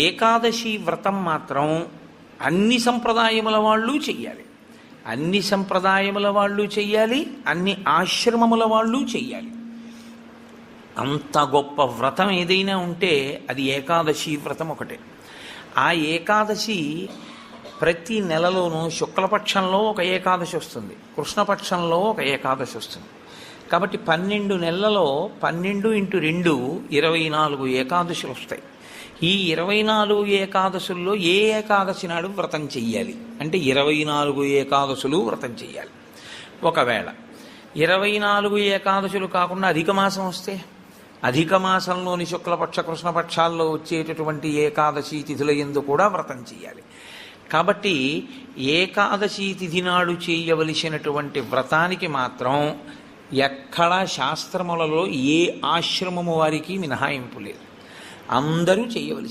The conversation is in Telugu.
ఏకాదశి వ్రతం మాత్రం అన్ని సంప్రదాయముల వాళ్ళు చెయ్యాలి. అన్ని సంప్రదాయముల వాళ్ళు చెయ్యాలి, అన్ని ఆశ్రమముల వాళ్ళు చెయ్యాలి. అంత గొప్ప వ్రతం ఏదైనా ఉంటే అది ఏకాదశి వ్రతం ఒకటే. ఆ ఏకాదశి ప్రతి నెలలోనూ శుక్లపక్షంలో ఒక ఏకాదశి వస్తుంది, కృష్ణపక్షంలో ఒక ఏకాదశి వస్తుంది. కాబట్టి 12 నెలలలో 12 × 2 24 ఏకాదశులు వస్తాయి. ఈ 24 ఏకాదశుల్లో ఏ ఏకాదశి నాడు వ్రతం చెయ్యాలి అంటే 24 ఏకాదశులు వ్రతం చెయ్యాలి. ఒకవేళ 24 ఏకాదశులు కాకుండా అధిక మాసం వస్తే అధిక మాసంలోని శుక్లపక్ష కృష్ణపక్షాల్లో వచ్చేటటువంటి ఏకాదశి తిథుల యందు కూడా వ్రతం చెయ్యాలి. కాబట్టి ఏకాదశి తిథి నాడు చేయవలసినటువంటి వ్రతానికి మాత్రం ఎక్కడా శాస్త్రములలో ఏ ఆశ్రమము వారికి మినహాయింపు లేదు, అందరూ చేయవలసి